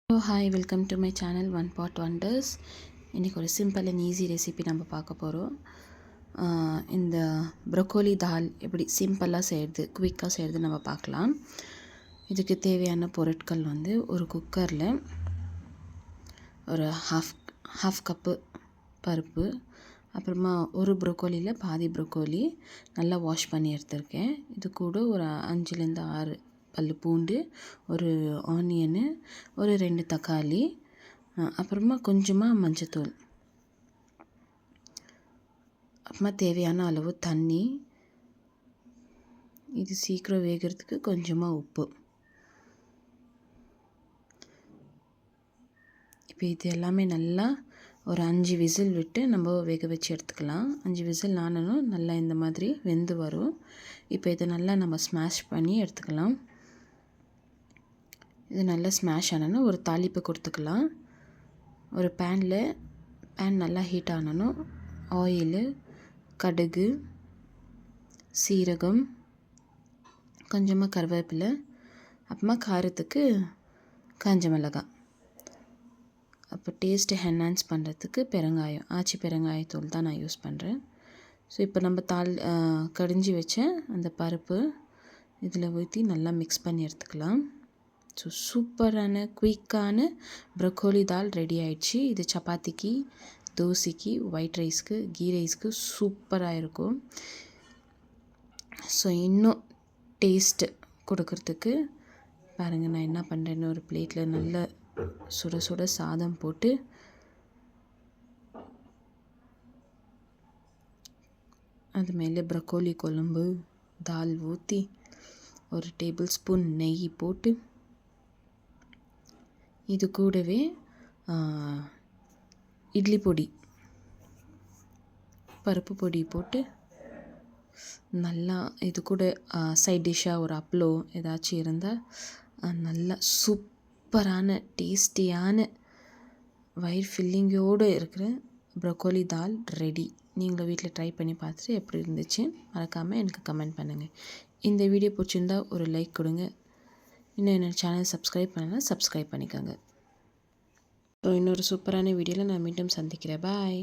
Hello hi welcome to my channel one pot wonders. இன்றைக்கி ஒரு simple and easy recipe நம்ம பார்க்க போகிறோம். இந்த ப்ரொக்கோலி தால் எப்படி சிம்பிளாக செய்கிறது, குவிக்காக செய்கிறது நம்ம பார்க்கலாம். இதுக்கு தேவையான பொருட்கள் ஒரு குக்கரில் ஒரு ஹாஃப் கப்பு பருப்பு, அப்புறமா ஒரு ப்ரொக்கோலியில் பாதி ப்ரொக்கோலி நல்லா வாஷ் பண்ணி எடுத்திருக்கேன். இது கூட ஒரு 5லேருந்து 6 பல் பூண்டு, ஒரு ஆனியனு, ஒரு 2 தக்காளி, அப்புறமா கொஞ்சமாக மஞ்சத்தூள், அப்புறமா தேவையான அளவு தண்ணி, இது சீக்கிரம் வேகிறதுக்கு கொஞ்சமாக உப்பு. இப்போ இது எல்லாமே நல்லா ஒரு 5 விசில் விட்டு நம்ம வேக வச்சு எடுத்துக்கலாம். 5 விசில் ஆனதும் நல்லா இந்த மாதிரி வெந்து வரும். இப்போ இதை நல்லா நம்ம ஸ்மாஷ் பண்ணி எடுத்துக்கலாம். இது நல்லா ஸ்மாஷ் ஆனோன்னா ஒரு தாளிப்பு கொடுத்துக்கலாம். ஒரு பேன் நல்லா ஹீட் ஆனணும். ஆயிலு, கடுகு, சீரகம், கொஞ்சமாக கருவேப்பிலை, அப்புறமா காரத்துக்கு காஞ்ச மிளகாய், அப்போ டேஸ்ட்டு என்ஹான்ஸ் பண்ணுறதுக்கு பெருங்காயம், ஆச்சி பெருங்காயத்தூள் தான் நான் யூஸ் பண்ணுறேன். ஸோ இப்போ நம்ம கடிஞ்சி வச்ச அந்த பருப்பு இதில் ஊற்றி நல்லா மிக்ஸ் பண்ணி எடுத்துக்கலாம். ஸோ சூப்பரான குயிக்கான ப்ரொக்கோலி தால் ரெடி ஆயிடுச்சு. இது சப்பாத்திக்கு, தோசைக்கு, ஒயிட் ரைஸ்க்கு, கீ ரைஸ்க்கு சூப்பராக இருக்கும். ஸோ இன்னும் டேஸ்ட்டு கொடுக்கறதுக்கு பாருங்கள், நான் என்ன பண்ணுறேன்னு ஒரு பிளேட்டில் நல்ல சுட சுட சாதம் போட்டு அது மேலே ப்ரொக்கோலி குழம்பு தால் ஊற்றி ஒரு டேபிள் ஸ்பூன் நெய் போட்டு இது கூடவே இட்லி பொடி, பருப்பு பொடி போட்டு நல்லா இது கூட சைட் டிஷ்ஷாக ஒரு அப்பளம் ஏதாச்சும் இருந்தால் நல்லா சூப்பரான டேஸ்டியான வயிறு ஃபில்லிங்கோடு இருக்கிற ப்ரொக்கோலி தால் ரெடி. நீங்களும் வீட்டில் ட்ரை பண்ணி பார்த்துட்டு எப்படி இருந்துச்சு மறக்காமல் எனக்கு கமெண்ட் பண்ணுங்கள். இந்த வீடியோ பிடிச்சிருந்தா ஒரு லைக் கொடுங்க. இன்னும் என்னோடய சேனல் சப்ஸ்கிரைப் பண்ணலாம், சப்ஸ்கிரைப் பண்ணிக்கோங்க. ஸோ இன்னொரு சூப்பரான வீடியோவில் நான் மீண்டும் சந்திக்கிறேன். பாய்.